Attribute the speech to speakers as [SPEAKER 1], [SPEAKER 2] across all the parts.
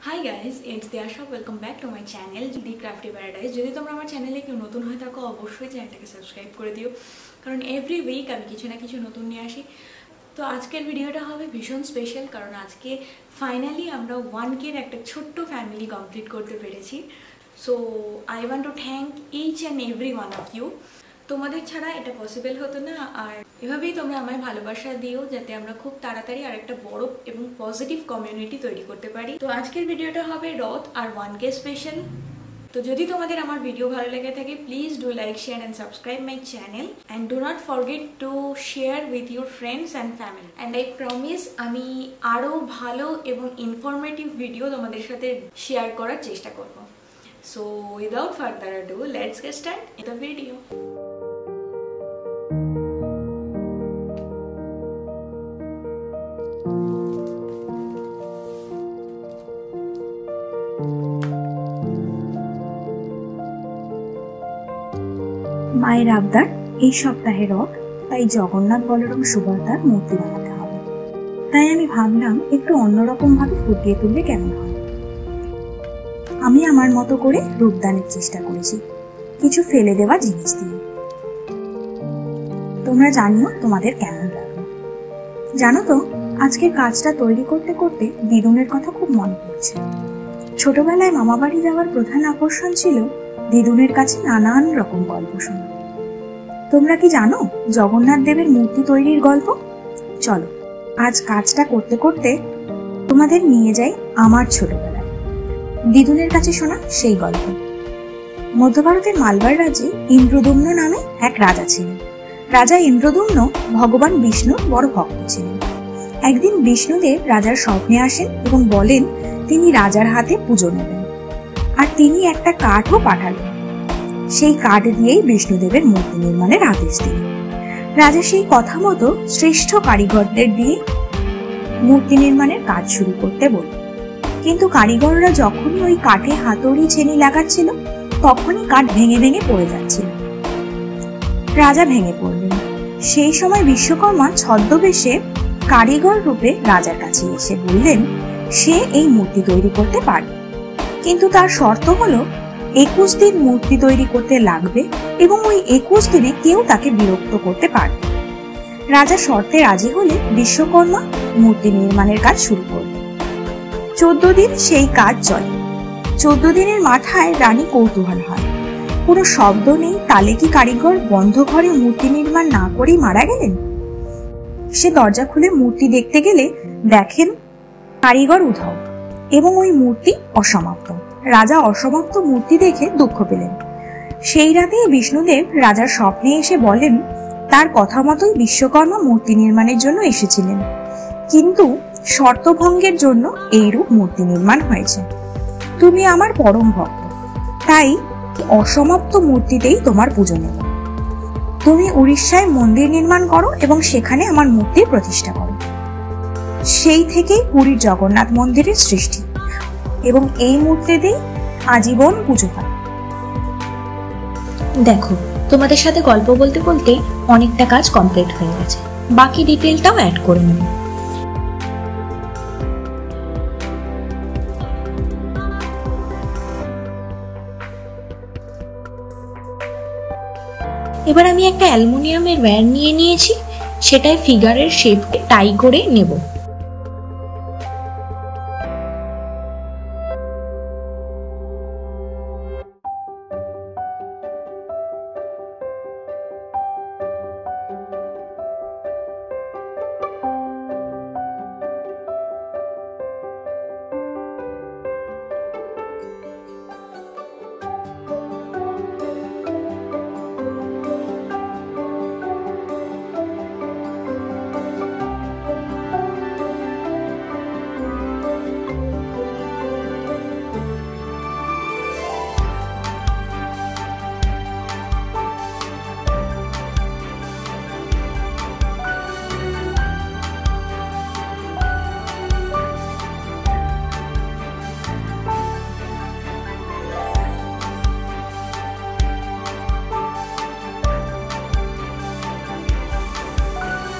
[SPEAKER 1] Hi guys, it's Diyasha. Welcome back to my channel The Crafty Paradise. যদি তোমরা আমার চ্যানেলে কেউ নতুন হয়ে থাকো অবশ্যই চ্যানেলটাকে সাবস্ক্রাইব করে দিও, কারণ এভরি উইক আমি কিছু না কিছু নতুন নিয়ে আসি। তো আজকের ভিডিওটা হবে ভীষণ স্পেশাল, কারণ আজকে ফাইনালি আমরা 1K এর একটা ছোট্ট ফ্যামিলি কমপ্লিট করতে পেরেছি। So I want to thank each and every one of you. তোমাদের ছাড়া এটা পসিবল হতো না, আর এভাবেই তোমরা আমায় ভালোবাসা দিও যাতে আমরা খুব তাড়াতাড়ি আর একটা বড় এবং পজিটিভ কমিউনিটি তৈরি করতে পারি। তো আজকের ভিডিওটা হবে রথ আর 1K স্পেশাল। তো যদি তোমাদের আমার ভিডিও ভালো লেগে থাকে, please do like, share and subscribe my channel and do not forget to share with your friends and family. And I promise আমি আরও ভালো এবং ইনফরমেটিভ ভিডিও তোমাদের সাথে শেয়ার করার চেষ্টা করব। So without further ado, let's get started with the video.
[SPEAKER 2] মায়ের আবদার এই সপ্তাহে রথ, তাই জগন্নাথ বলরাম সুভদ্রার মূর্তি বানাতে হবে। তাই আমি ভাবলাম একটু অন্যরকম ভাবে ফুটিয়ে তুললে কেমন হয়। আমি আমার মতো করে রূপদানের চেষ্টা করেছি, কিছু ফেলে দেওয়া জিনিস দিয়ে। তোমরা জানিও তোমাদের কেমন লাগলো। জানো তো, আজকের কাজটা তৈরি করতে করতে দিদুনের কথা খুব মনে পড়ছে। ছোটবেলায় মামাবাড়ি যাওয়ার প্রধান আকর্ষণ ছিল দিদুনের কাছে নানান রকম গল্প শোনা। তোমরা কি জানো জগন্নাথ দেবের মূর্তি তৈরির গল্প? চলো আজ কাজটা করতে করতে তোমাদের নিয়ে যাই আমার ছোটবেলায় দিদুনের কাছে শোনা সেই গল্প। মধ্য ভারতের মালবার রাজ্যে ইন্দ্রদুম্ন নামে এক রাজা ছিলেন। রাজা ইন্দ্রদুম্ন ভগবান বিষ্ণুর বড় ভক্ত ছিলেন। একদিন বিষ্ণুদেব রাজার স্বপ্নে আসেন এবং বলেন তিনি রাজার হাতে পুজো নেবেন, আর তিনি একটা কাঠও পাঠালেন। সেই কাঠ দিয়েই বিষ্ণুদেবের মূর্তি নির্মাণের আদেশ দিলেন। রাজা সেই কথা মতো শ্রেষ্ঠ কারিগরদের দিয়ে মূর্তি নির্মাণের কাজ শুরু করতে বলল। কিন্তু কারিগররা যখনই ওই কাঠে হাতুড়ি ছেনি লাগাচ্ছিল, তখনই কাঠ ভেঙে ভেঙে পড়ে যাচ্ছিল। রাজা ভেঙে পড়লেন। সেই সময় বিশ্বকর্মা ছদ্মবেশে কারিগর রূপে রাজার কাছে এসে বললেন সে এই মূর্তি তৈরি করতে পারবে, কিন্তু তার শর্ত হলো 21 দিন মূর্তি তৈরি করতে লাগবে এবং ওই 21 দিনে কেউ তাকে বিরক্ত করতে পারবে। রাজা শর্তে রাজি হলে বিশ্বকর্মা মূর্তি নির্মাণের কাজ শুরু করবে। 14 দিন সেই কাজ চলে। 14 দিনের মাথায় রানী কৌতূহল হয়, কোনো শব্দ নেই, তালে কি কারিগর বন্ধ ঘরে মূর্তি নির্মাণ না করেই মারা গেলেন? সে দরজা খুলে মূর্তি দেখতে গেলে দেখেন কারিগর উধাও এবং ওই মূর্তি অসমাপ্ত। রাজা অসমাপ্ত মূর্তি দেখে দুঃখ পেলেন। সেই রাতেই বিষ্ণুদেব রাজার স্বপ্নে এসে বলেন তার কথা মতোই বিশ্বকর্মা মূর্তি নির্মাণের জন্য এসেছিলেন, কিন্তু শর্তভঙ্গের জন্য এইরূপ মূর্তি নির্মাণ হয়েছে। তুমি আমার পরম ভক্ত, তাই অসমাপ্ত মূর্তিতেই তোমার পুজো নেব। তুমি উড়িষ্যায় মন্দির নির্মাণ করো এবং সেখানে আমার মূর্তির প্রতিষ্ঠা করো। সেই থেকেই পুরীর জগন্নাথ মন্দিরের সৃষ্টি এবং এই মূর্তিতেই আজীবন পুজো হয়। দেখো, তোমাদের সাথে গল্প বলতে বলতে অনেকটা কাজ কমপ্লিট হয়ে গেছে, বাকি ডিটেলটাও অ্যাড করে নেব। এবার আমি একটা অ্যালুমিনিয়ামের ওয়্যার নিয়ে নিয়েছি, সেটাই ফিগারের শেপে টাই করে নেব।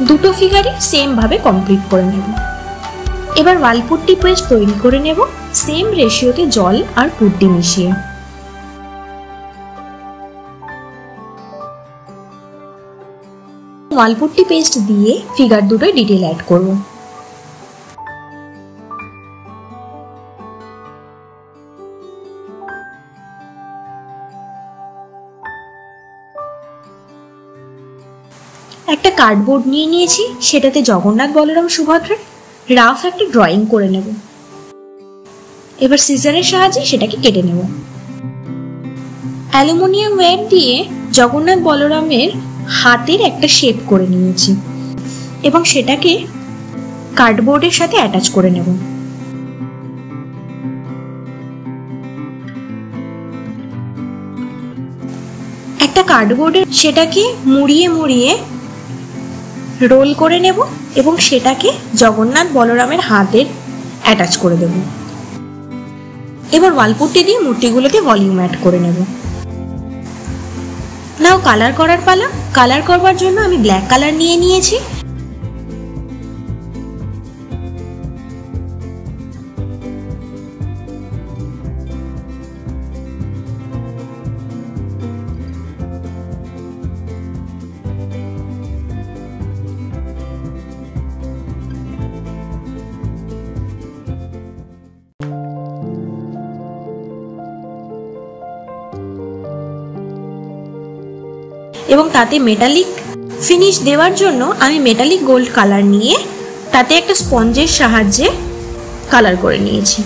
[SPEAKER 2] দুটো ফিগারই সেম ভাবে কমপ্লিট করে নেব। এবার ওয়ালপুট্টি পেস্ট তৈরি করে নেব সেম রেশিওতে জল আর পুট্টি মিশিয়ে। ওয়ালপুট্টি পেস্ট দিয়ে ফিগার দুটোয় ডিটেল অ্যাড করব। একটা কার্ডবোর্ড নিয়ে নিয়েছি, সেটাতে জগন্নাথ বলরাম সুভদ্রার রাফ একটা ড্রয়িং করে নেব। এবার সিজারের সাহায্যে সেটাকে কেটে নেব। অ্যালুমিনিয়াম ওয়্যার দিয়ে জগন্নাথ বলরামের হাতের একটা শেপ করে নিয়েছি এবং সেটাকে কার্ডবোর্ডের সাথে অ্যাটাচ করে নেব। একটা কার্ডবোর্ডে সেটাকে মুড়িয়ে মুড়িয়ে রোল করে নেব এবং সেটাকে জগন্নাথ বলরামের হাতের অ্যাটাচ করে দেব। এবার ওয়ালপুট্টি দিয়ে মূর্তিগুলোতে ভলিউম অ্যাড করে নেব। নাও কালার করার পালা। কালার করবার জন্য আমি ব্ল্যাক কালার নিয়ে নিয়েছি। এবং তাতে মেটালিক ফিনিশ দেওয়ার জন্য আমি মেটালিক গোল্ড কালার নিয়ে তাতে একটা স্পঞ্জের সাহায্যে কালার করে নিয়েছি।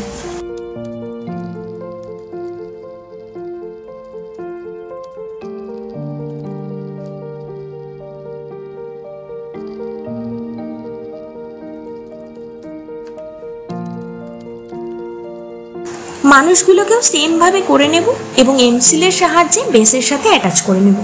[SPEAKER 2] মানুষগুলোকেও সেম ভাবে করে নেব এবং এমসিলের সাহায্যে বেসের সাথে অ্যাটাচ করে নেব।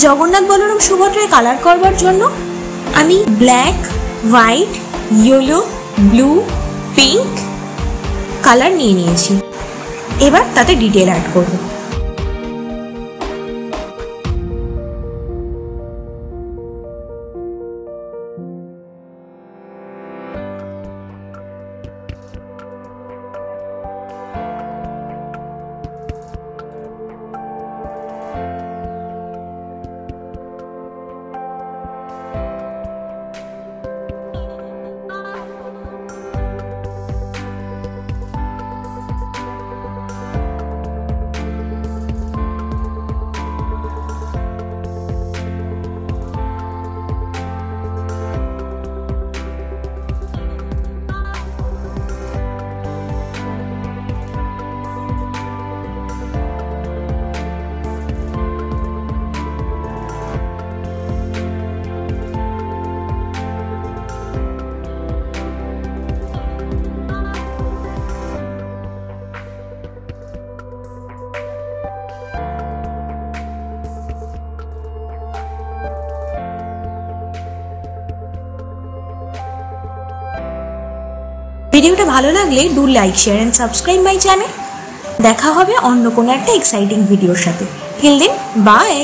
[SPEAKER 2] জগন্নাথ বলরাম সুভদ্রায় কালার করবার জন্য আমি black, white, yellow, blue, pink colour নিয়ে নিয়েছি। এবার তাতে ডিটেল অ্যাড করব। ভিডিওটা ভালো লাগলে do like, share and subscribe my channel. দেখা হবে অন্য কোনো একটা এক্সাইটিং ভিডিওর সাথে। Till then by.